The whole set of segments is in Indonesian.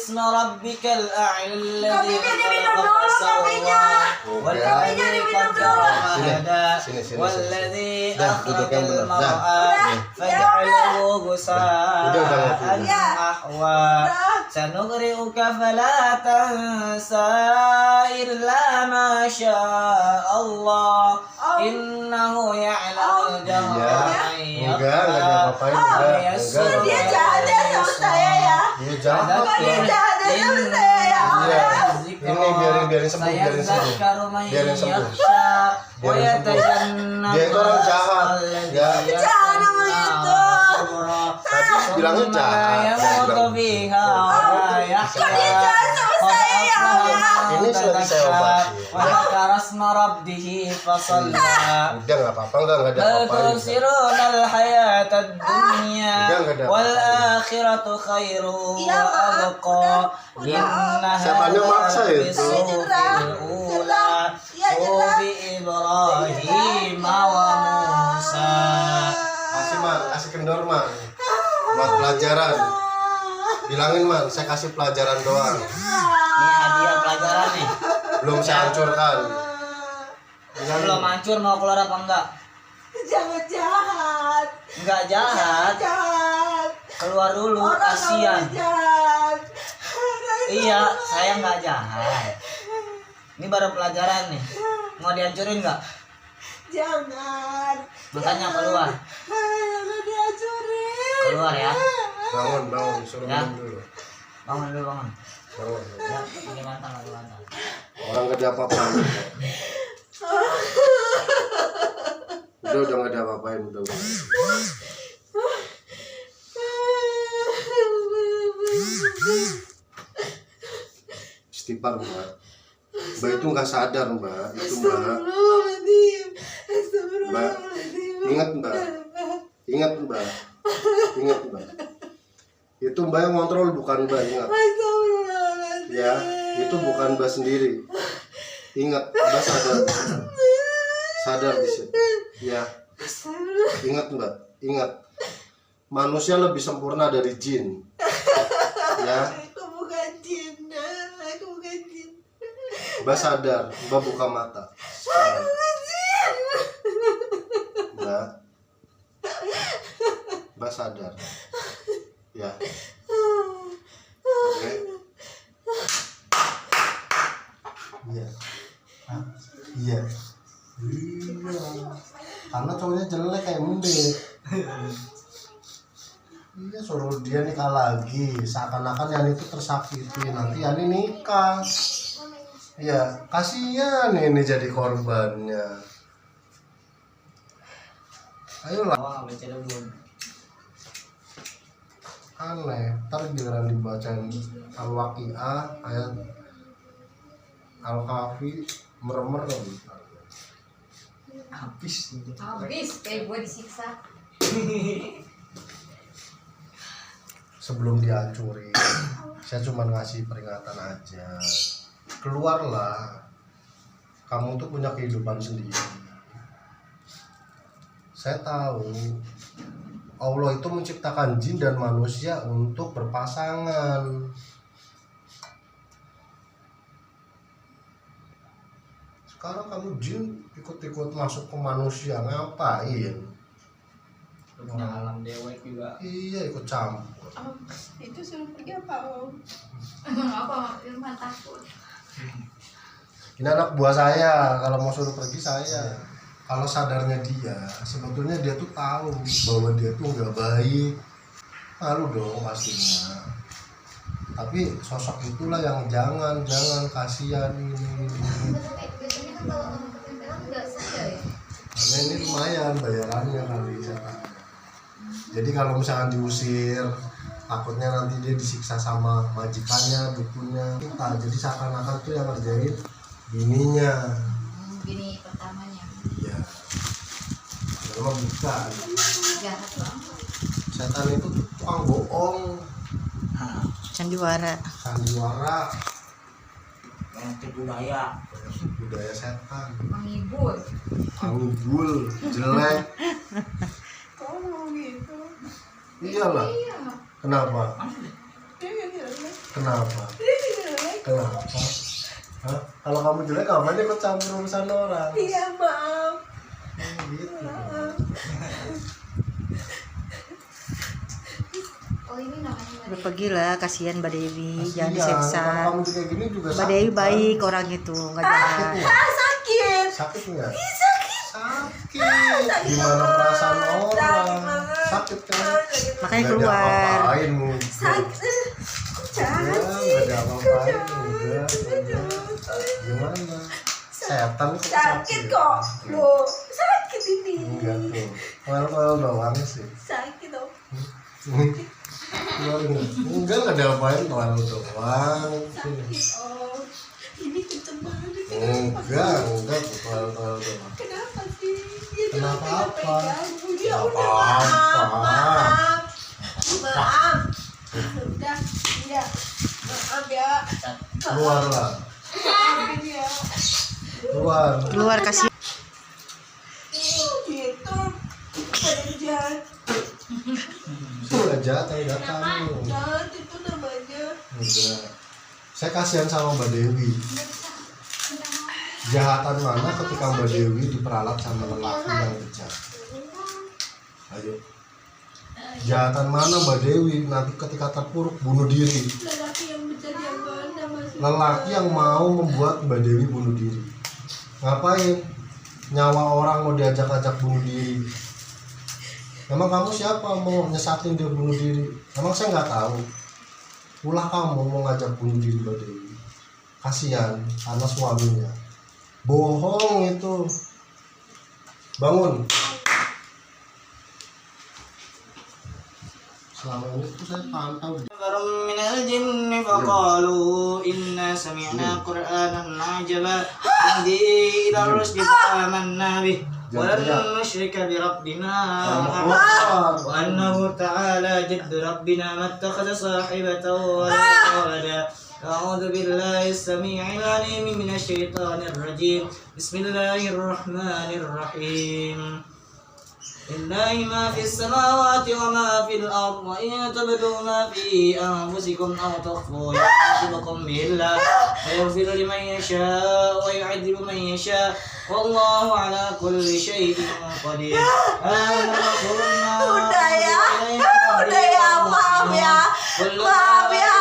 اسم ربك الأعلى الذي خلق فسوى والذي قدر فهدى والذي أخرج المرعى فجعله غثاء أحوى سنقرئك فلا تنسى إلا ما شاء الله إنه يعلم الجهر ومن يخفى Dia jahat ya sama saya ya. Dia jahat. Dia jahat ya sama saya ya. Ini biarin sembuh, biarin sembuh. Biarin sembuh. Dia itu orang jahat. Ya. Jangan ngomong itu. Tadi bilangnya jahat. Kok dia jahat sama saya ya? Ini sudah saya obati. Udah nggak apa-apa, nggak ada apa-apa. Siapanya maksa itu? Kasih Mar, kasih kendor Mar, buat pelajaran. Bilangin Mar, saya kasih pelajaran doang. Ini hadiah pelajaran nih. Belum saya hancurkan. Belum hancur, mau keluar apa enggak? Jangan jahat. Enggak jahat. Jahat. Keluar dulu, kasihan. Jahat. Iya, saya enggak jahat. Ini baru pelajaran nih. Mau dihancurin enggak? Jangan. Makanya keluar. Jangan dihancurin. Keluar ya. Bangun, suruh Ya. minum dulu. Bangun dulu, bangun. Bangun. Ya, ini mantap, lagi mantap. Orang gak ada apa-apa. Udah gak ada apa-apain, udah. Istighfar Mbak. Mbak itu nggak sadar Mbak, itu Mbak. Mbak, ingat Mbak, ingat Mbak, ingat Mbak. Itu Mbak yang kontrol, bukan Mbak, ingat. Ya, itu bukan Mbak sendiri. Ingat, Mbak sadar, sadar di situ. Ya, ingat Mbak, ingat. Manusia lebih sempurna dari jin. Ya. Aku bukan jin. Aku bukan jin. Mbak sadar, Mbak buka mata. Sekarang. Mbak sadar. Ya. Oke. Iya. Hah? Iya. Iya. Karena cowoknya jelek kayak Mbe. Iya, suruh dia nikah lagi, seakan-akan yang itu tersakiti, nanti Yani nikah. Iya, kasihan ini jadi korbannya. Ayolah. Wah, baca dulu. Aneh, ntar giliran dibacain Al-Waqi'ah ayat Al-Kahfi merem Habis. Kayak gue disiksa. Sebelum dihancurin, saya cuma ngasih peringatan aja. Keluarlah, kamu tuh punya kehidupan sendiri. Saya tahu Allah itu menciptakan jin dan manusia untuk berpasangan. Sekarang kamu jin ikut-ikut masuk ke manusia, ngapain? Punya alam dewek juga. Iya, ikut campur. Itu suruh pergi apa Om? Apa Irfan takut? Ini anak buah saya, kalau mau suruh pergi saya. Kalau sadarnya dia, sebetulnya dia tuh tahu bahwa dia tuh nggak baik. Malu dong pastinya. Tapi sosok itulah yang jangan kasihan ini. Biasanya kan kalau untuk ketempelan nggak sadar ya? Karena ini lumayan bayarannya kali saya. Jadi kalau misalkan diusir, takutnya nanti dia disiksa sama majikannya, dukunnya kita. Jadi seakan-akan tuh yang ngerjain bininya. Bini pertamanya. Iya. Memang bukan. Jahat banget. Setan itu tukang bohong, Sandiwara. sandiwara, Yang budaya. budaya setan, Menghibur. anggul, jelek. Kok mau gitu? Iyalah. Iya. Kenapa? Iya. Kenapa? jelek ngapain ikut campur urusan orang? Iya, maaf. Gitu. Oh ini namanya Udah pergi lah, kasihan Mbak Dewi, jangan Kasihan, kalau disiksa. kamu kayak gini juga Mbak sakit, Dewi kan? baik orang itu, nggak jahat. Sakit. Sakit nggak? Sakit. Sakit. Gimana perasaan orang? Sakit kan? Makanya Nggak keluar. diapa-apain, udah. Sakit. Ya, nggak diapa-apain, udah. Gimana? Setan kok Sakit kok. Loh, sakit ini. Enggak tuh. Well doang sih. Sakit dong. Enggak diapain well doang. Sakit, Om. Ini kenceng banget. Enggak well doang. Kenapa sih? Dia Kenapa jangan apa? pegang-pegang. Dia Kenapa udah maaf. apa? Maaf. Udah, iya. Maaf ya. Keluar lah. Maafin ya. Keluar. Keluar kasih. Gitu. Jahat. Itu udah jahat enggak kamu. Jahat itu namanya. Enggak. Saya kasihan sama Mbak Dewi. Jahatan mana ketika Mbak Dewi diperalat sama lelaki yang bejat? Ayo. Jahatan mana Mbak Dewi nanti ketika terpuruk bunuh diri? Lelaki yang bejat yang mana Mas? Lelaki yang mau membuat Mbak Dewi bunuh diri. Ngapain? Nyawa orang mau diajak-ajak bunuh diri. Emang kamu siapa mau nyesatin dia bunuh diri? Emang saya nggak tahu. Ulah kamu mau ngajak bunuh diri Mbak Dewi. Kasihan karena suaminya. Bohong itu. Bangun. Selama ini tuh saya pantau. من الجن فقالوا إنا سمعنا قرآنا عجبا يهدي إلى الرشد فآمنا به ولن نشرك بربنا أحدا وأنه تعالى جد ربنا ما اتخذ صاحبة ولا ولدا أعوذ بالله السميع العليم من الشيطان الرجيم بسم الله الرحمن الرحيم لله ما في السماوات وما في الأرض وإن تبدوا ما في أنفسكم أو تخفوا يحاسبكم به الله ويغفر لمن يشاء ويعذب من يشاء والله على كل شيء قدير آمن رسولنا Udah ya, maaf ya, maaf ya,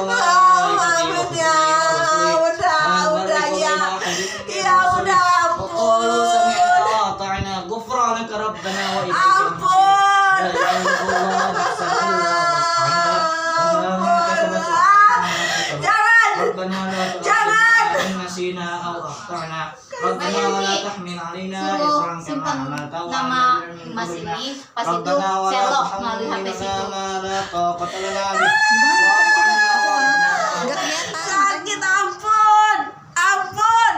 maaf ya, udah ya, ya udah وقالوا ampun, سمعنا وأطعنا غفرانك ربنا وإليك ampun, لا إله إلا الله نحسن الله وما كسبت jangan, ربنا لا تؤاخذنا إن نسينا أو أخطأنا ربنا ولا تحمل علينا إصرا كما simpan حملته nama على الذين من Mas قبلنا ini pas itu ربنا ولا selok melalui HP تحملنا situ. ما لا طاقة لنا به واعف عنا Nggak kelihatan. sakit, ampun, ampun,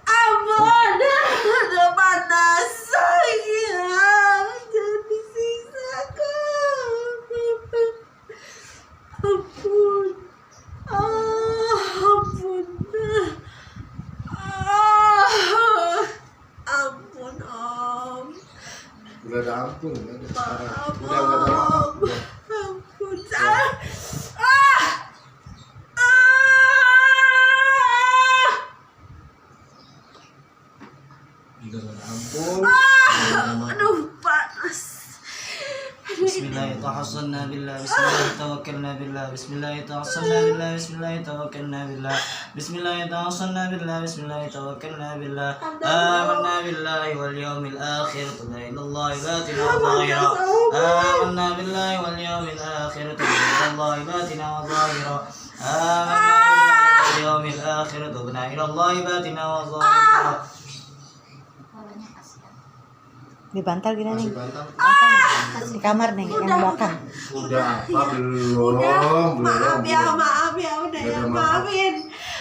ampun, udah panas, sayang, jangan disiksa kak, ampun, ampun, ampun om, Udah ada ampun, udah ada sekarang. maaf Udah nggak ada maaf. om, Udah. ampun, Udah nggak ada ampun. aduh panas, بسم الله توصلنا بالله بسم الله توكلنا بالله بسم الله توصلنا بالله بسم الله توكلنا بالله بسم الله توصلنا بالله بسم الله توكلنا بالله آمنا بالله واليوم الآخر تبنا إلى الله باتنا وظاهرا آمنا بالله واليوم الآخر تبنا إلى الله باتنا وظاهرا آمنا بالله واليوم الآخر تبنا إلى الله باتنا وظاهرا Di bantal gini nih. Masih bantal. Di kamar nih, yang belakang. Udah apa belum? maaf ya, maaf ya, udah ya, Udah, maaf. maafin,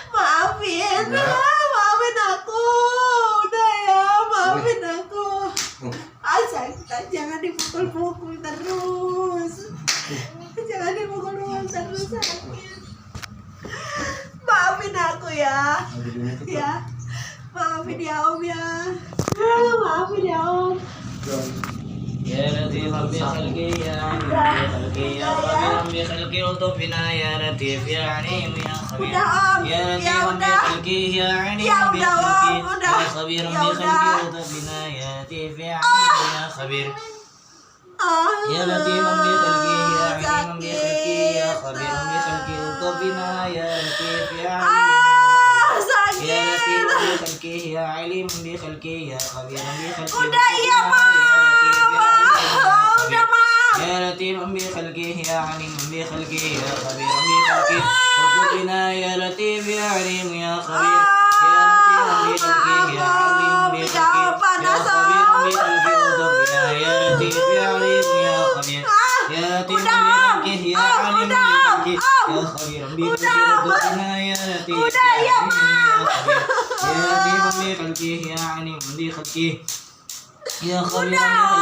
Udah. maafin aku, udah ya, maafin aku. Sayang, jangan dipukul-pukul terus, jangan dipukul-pukul terus, sakit. Maafin aku ya, ya, maafin ya om ya, maafin ya om. يا لطيف بخلقي يا عليم بخلقي يا خبيرا بخلقه الطف بنا يا لطيف يا عليم يا خبير Udah Om, يا ya لطيف udah. بخلقه يا عليم Ya udah, بخلقه Om, udah. يا خبير Ya بخلقه udah. الطف بنا يا لطيف يا عليم يا خبير Ah, يا لطيف بخلقه يا عليم بخلقه يا sakit. خبير بخلقه الطف بنا يا لطيف يا عليم Ah, يا لطيف sakit. بخلقه يا عليم بخلقه يا خبير بخلقه Udah iya Mam, udah Mam. يا لطيف بخلقه يا عليم بخلقه يا خبير بخلقه وارزقنا يا لطيف يا عليم يا خبير يا لطيف بخلقه يا عليم بخلقه يا خبير بخلقه وارزقنا يا لطيف يا عليم يا خبير يا لطيف بخلقه يا عليم بخلقه يا خبير بخلقه وارزقنا يا لطيف يا عليم يا خبير يا لطيف بخلقه يا عليم بخلقه يا خبير بخلقه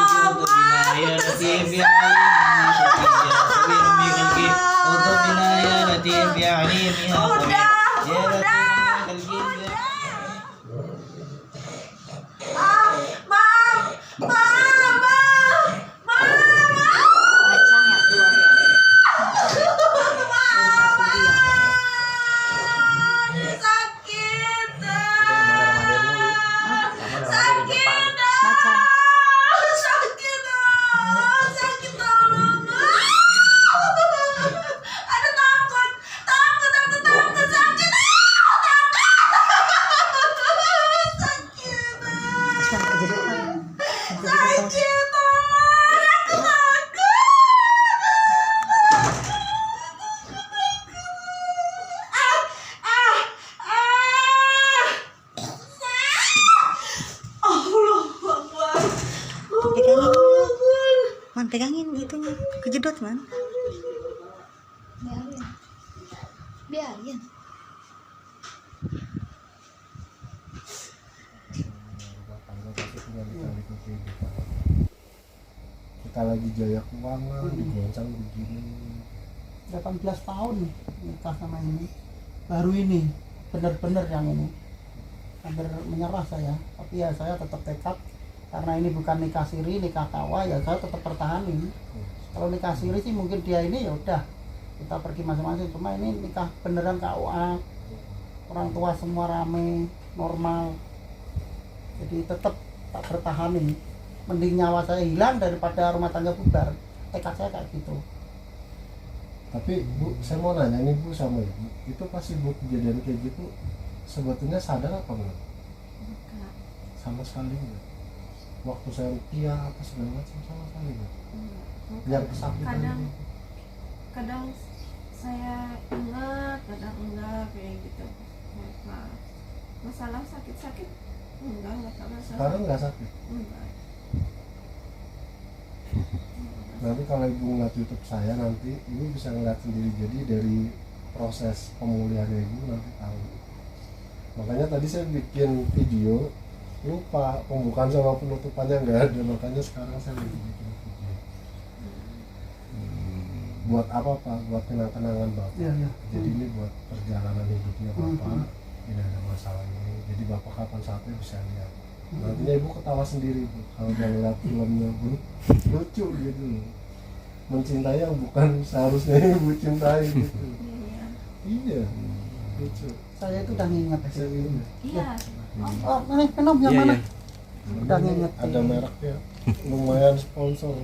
يا لطيف يا عليم بخلقه يا خبير بخلقه وارزقنا يا لطيف يا عليم يا خبير يا لطيف بخلقه Ah, Mam, Mam, Mam, Mam. Kacang ya keluar ya. Sakit. Macan. Sakit. Sakit tolong. Aduh takut. Takut sakit. Sakit. Terus kan kejedutan. Sakit. Aku takut. Allah Akbar. Pegangin. Man, pegangin itunya. Kejedot, Man. Biarin. Biarin. Kita lagi jaya keuangan, digoncang begini. 18 tahun nikah sama ini, baru ini benar-benar yang ini hampir menyerah saya, tapi ya saya tetap tekad karena ini bukan nikah siri, nikah kawa, ya saya tetap pertahanin. Kalau nikah siri sih mungkin dia ini ya udah kita pergi masing-masing, cuma ini nikah beneran KUA, orang tua semua rame normal, jadi tetap tak bertahanin. Mending nyawa saya hilang daripada rumah tangga bubar, tekad saya kayak gitu. Tapi Bu, saya mau nanya nih Bu sama Ibu, itu pas Ibu kejadian kayak gitu sebetulnya sadar apa enggak? Sama sekali enggak? Waktu saya rupiah apa segala macam sama sekali enggak? Yang kesakitan Kadang saya ingat, kadang enggak kayak gitu. Masalah sakit-sakit enggak sama saya. sekarang nggak sakit. Enggak. Nanti kalau Ibu ngeliat YouTube saya nanti Ibu bisa ngeliat sendiri, jadi dari proses pemulihannya Ibu nanti tahu. Makanya tadi saya bikin video lupa pembukaan sama penutupannya nggak ada, makanya sekarang saya lagi bikin video. Buat apa Pak? Buat kenang-kenangan Bapak. Iya, iya. Jadi ini buat perjalanan hidupnya Bapak, tidak ada masalah ini. Jadi Bapak kapan saatnya bisa lihat. Nantinya Ibu ketawa sendiri Bu kalau udah ngeliat filmnya Bu, lucu gitu loh. Mencintai yang bukan seharusnya Ibu cintai gitu. Iya, lucu. Saya itu udah nginget. Iya. Oh, ini minum yang mana? Udah nginget. Ada mereknya, lumayan sponsor.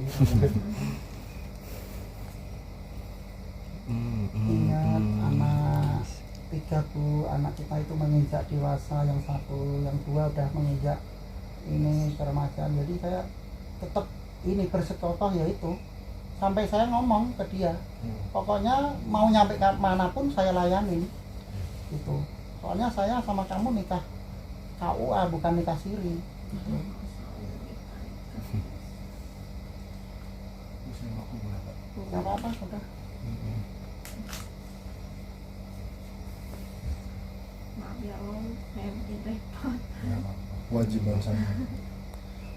Ingat anak 3 Bu, anak kita itu menginjak dewasa, yang 1, yang 2 udah menginjak ini keremajan. Jadi saya tetap ini bersetokoh yaitu sampai saya ngomong ke dia, pokoknya mau nyampe ke manapun saya layanin gitu. Soalnya saya sama kamu nikah KUA bukan nikah siri gitu. Gak apa-apa sudah. Maaf ya Om, saya bikin repot. Kewajiban saya.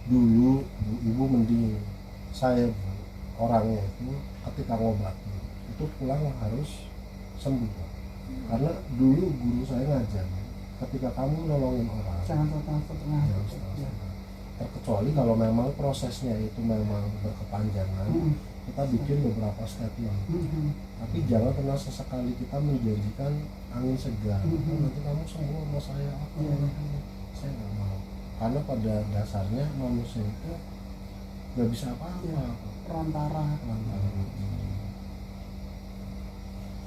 Dulu Bu, Ibu mending saya Bu, orangnya itu ketika ngobatin itu pulang harus sembuh Pak. Karena dulu guru saya ngajar, ketika kamu nolongin orang Jangan setengah-setengah. jangan setengah-setengah. terkecuali kalau memang prosesnya itu memang berkepanjangan, kita bikin beberapa statement. Tapi jangan pernah sesekali kita menjanjikan angin segar. "Oh, nanti kamu sembuh sama saya." Saya nggak mau, karena pada dasarnya manusia itu nggak bisa apa-apa. Perantara.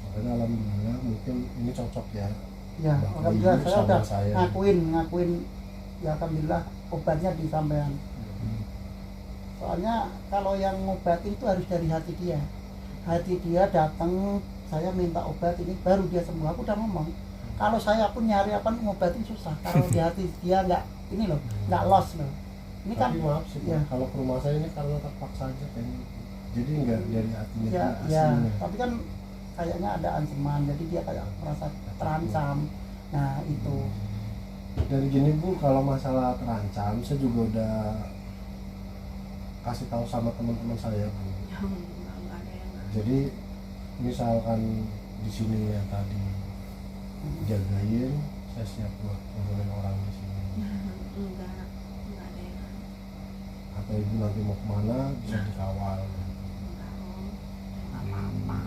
Makanya alhamdulillah mungkin ini cocok ya. Ya, Bapak alhamdulillah Ibu saya sama udah saya. ngakuin ya, alhamdulillah obatnya di sampean. Soalnya kalau yang ngobatin itu harus dari hati dia. Hati dia datang, saya minta obat ini baru dia sembuh. Aku udah ngomong. Kalau saya pun nyari apa ngobatin susah. Kalau di hati dia nggak ini loh, nggak lost loh. Ini kan Tapi maaf sih, ya. kalau ke rumah saya ini karena terpaksa aja kayaknya. Jadi nggak dari hatinya Ya, dia ya, aslinya. tapi kan kayaknya ada ancaman, jadi dia kayak merasa terancam. Nah itu. Dan gini Bu, kalau masalah terancam, saya juga udah kasih tahu sama teman-teman saya Bu. Nggak ada yang Jadi misalkan di sini yang tadi jagain, saya siap buat nurunin orang di sini. enggak ada yang Atau Ibu nanti mau kemana bisa dikawal. enggak Om. Nggak apa-apa.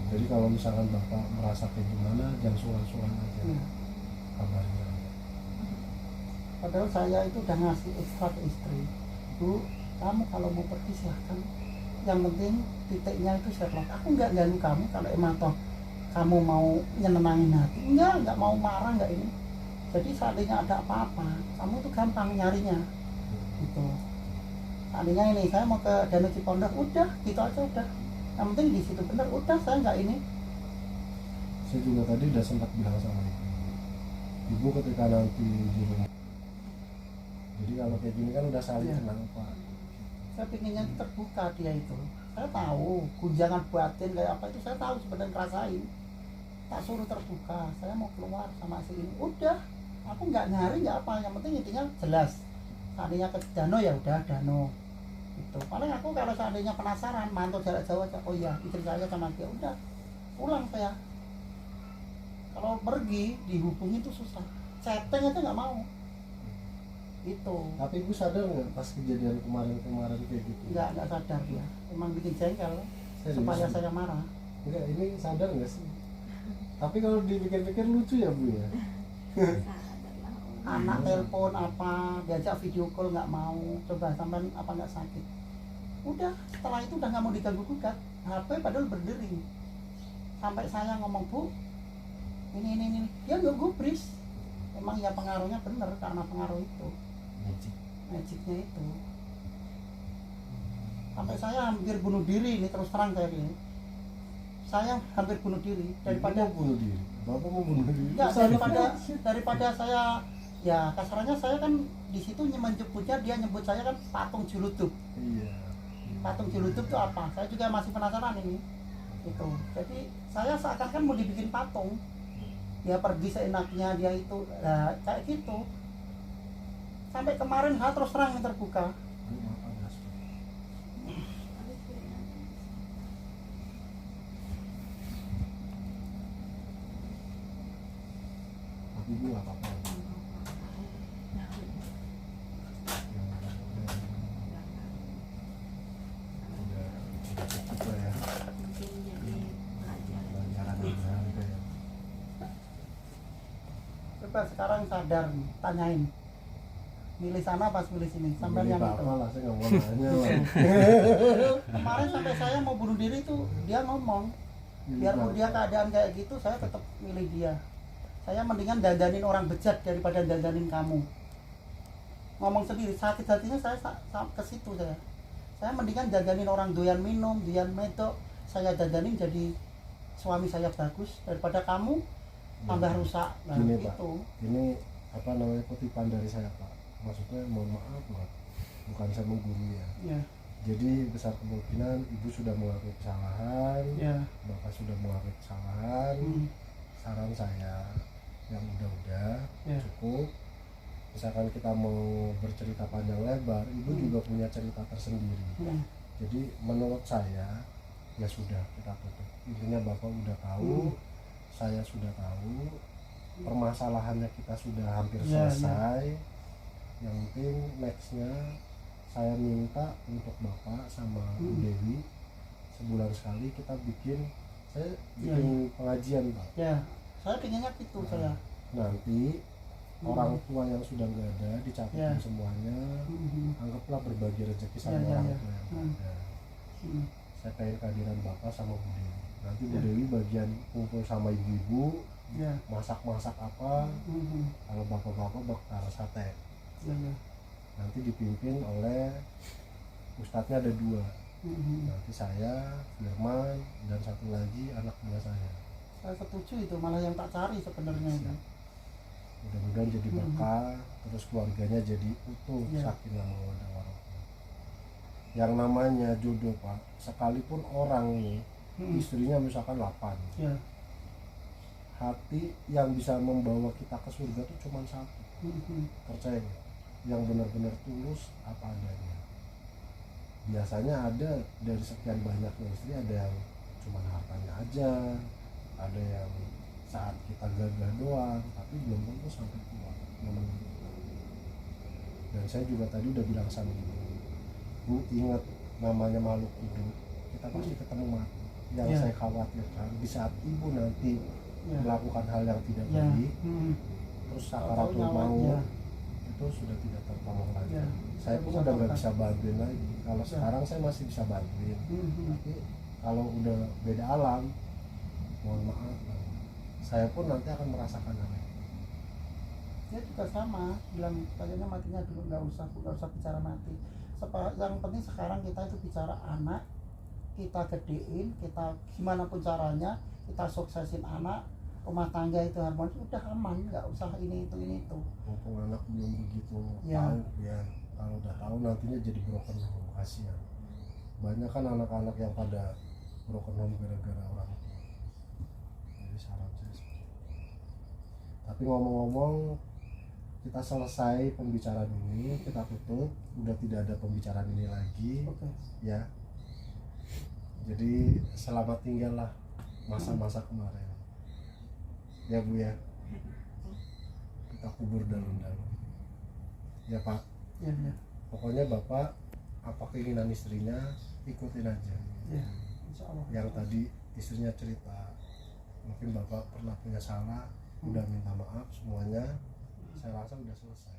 Jadi kalau misalkan Bapak merasa kayak gimana, jangan sungkan-sungkan aja Ya. kabarnya. Padahal saya itu udah ngasih ekstra ke istri. Bu, kamu kalau mau pergi silahkan. Yang penting titiknya itu setlock. Aku nggak ganggu kamu kalau emang toh kamu mau nyenengin hati. Nggak mau marah nggak ini. Jadi seandainya ada apa-apa, kamu tuh gampang nyarinya. Gitu. Seandainya ini saya mau ke Danau Cipondak, udah gitu aja udah. Yang penting di situ bener, udah saya nggak ini. Saya juga tadi udah sempat bilang sama Ibu ketika nanti di rumah. Jadi kalau kayak gini kan udah saling Iya. kenal Pak. Saya pinginnya itu terbuka dia itu. Saya tahu gunjangan batin kayak apa itu saya tahu sebenarnya ngerasain. Tak suruh terbuka, saya mau keluar sama si ini. Udah, aku nggak nyari nggak apa. Yang penting intinya jelas. Seandainya ke danau ya udah danau. Itu. Paling aku kalau seandainya penasaran mantau jarak jauh aja. Oh iya, istri saya sama dia udah pulang saya. Kalau pergi dihubungi itu susah. Chatting aja nggak mau. Itu. Tapi Ibu sadar nggak pas kejadian kemarin kayak gitu? Nggak sadar dia. Emang bikin jengkel Serius? supaya saya marah. Enggak, ini sadar nggak sih? Tapi kalau dipikir-pikir lucu ya Bu ya. Anak telepon apa, diajak video call nggak mau. Coba sampai apa nggak sakit. Udah, setelah itu udah nggak mau diganggu gugat. HP padahal berdering. Sampai saya ngomong, Bu, ini. Dia nggak gubris. Emang ya pengaruhnya bener karena pengaruh itu. Magicnya itu. Sampai saya hampir bunuh diri ini terus terang saya ini. Saya hampir bunuh diri daripada Ibu mau bunuh diri. Bapak mau bunuh diri. enggak Terus daripada saya ya kasarannya saya kan di situ menyebutnya dia nyebut saya kan patung Julutup. Iya. Patung Julutup itu apa? Saya juga masih penasaran ini. Itu. Jadi saya seakan-akan mau dibikin patung. Dia pergi seenaknya dia itu kayak gitu. Sampai kemarin saya terus terang yang terbuka. Ini apa gas? Tapi Ibu nggak apa-apa. Udah cukup lah ya. Mungkin jadi pelajaran. Pelajaran aja gitu ya. Coba sekarang sadar nih, tanyain. Milih sana pas milih sini. Sampai Ini yang itu. apa lah, saya nggak mau nanya lah. Kemarin sampai saya mau bunuh diri itu dia ngomong. Biarpun dia keadaan kayak gitu, saya tetap milih dia. Saya mendingan dandanin orang bejat daripada dandanin kamu. Ngomong sendiri, sakit hatinya saya ke situ saya. Saya mendingan dandanin orang doyan minum, doyan medok. Saya dandanin jadi suami saya bagus daripada kamu tambah rusak. Nah, Gini Pak, itu. ini apa namanya kutipan dari saya Pak. Maksudnya mohon maaf Pak, bukan saya menggurui ya. Ya, Jadi besar kemungkinan Ibu sudah mengakui kesalahan, ya. Bapak sudah mengakui kesalahan. Hmm. Saran saya yang udah Ya. cukup. Misalkan kita mau bercerita panjang lebar, Ibu juga punya cerita tersendiri. Hmm. Jadi menurut saya ya sudah kita tutup. Intinya Bapak udah tahu, saya sudah tahu, permasalahannya kita sudah hampir Ya, selesai. Yang penting nextnya saya minta untuk Bapak sama Bu Dewi sebulan sekali kita bikin, saya bikin pengajian Pak. Ya, saya pengennya gitu saya. Nanti orang tua yang sudah nggak ada dicatatkan semuanya, anggaplah berbagi rezeki sama orang tua yang ada. Saya pengen kehadiran Bapak sama Bu Dewi. Nanti Bu Dewi bagian kumpul sama ibu-ibu, masak-masak apa, kalau bapak-bapak bakar sate. Nanti dipimpin oleh ustadznya ada 2. Nanti saya, Firman, dan satu lagi anak buah saya. Saya setuju itu, malah yang tak cari sebenarnya itu. Mudah-mudahan jadi berkah, terus keluarganya jadi utuh, sakinah mawaddah warahmah. Yang namanya jodoh Pak, sekalipun orang nih istrinya misalkan 8, hati yang bisa membawa kita ke surga itu cuma 1. Percaya nggak? Yang benar-benar tulus apa adanya. Biasanya ada dari sekian banyaknya istri, ada yang cuma hartanya aja, ada yang saat kita gagah doang, tapi belum tentu sampai tua nemenin kita. Dan saya juga tadi udah bilang sama ibu, Bu, ingat namanya makhluk hidup, kita pasti ketemu mati. Yang saya khawatirkan di saat ibu nanti melakukan hal yang tidak baik, terus sakaratul maut itu sudah tidak tertolong lagi. Saya pun udah nggak bisa bantuin lagi. Kalau sekarang saya masih bisa bantuin, tapi kalau udah beda alam, mohon maaf, saya pun nanti akan merasakan hal itu. Dia juga sama, bilang kayaknya matinya dulu, nggak usah bicara mati. Yang penting sekarang kita itu bicara anak, kita gedein, kita gimana pun caranya, kita suksesin anak, rumah tangga itu harmonis, udah aman, nggak usah ini itu. Mumpung anak belum begitu tahu ya, kalau udah tahu nantinya jadi broken home, kasihan. Banyak kan anak-anak yang pada broken home gara-gara orang tua. Jadi saran saya seperti itu. Tapi ngomong-ngomong, kita selesai pembicaraan ini, kita tutup, udah tidak ada pembicaraan ini lagi. Ya. Jadi selamat tinggal lah masa-masa kemarin. Ya Bu ya, kita kubur dalam-dalam. Ya Pak. Ya. Pokoknya Bapak apa keinginan istrinya ikutin aja. Ya, insya Allah. Yang tadi istrinya cerita, mungkin Bapak pernah punya salah, udah minta maaf semuanya. Saya rasa udah selesai.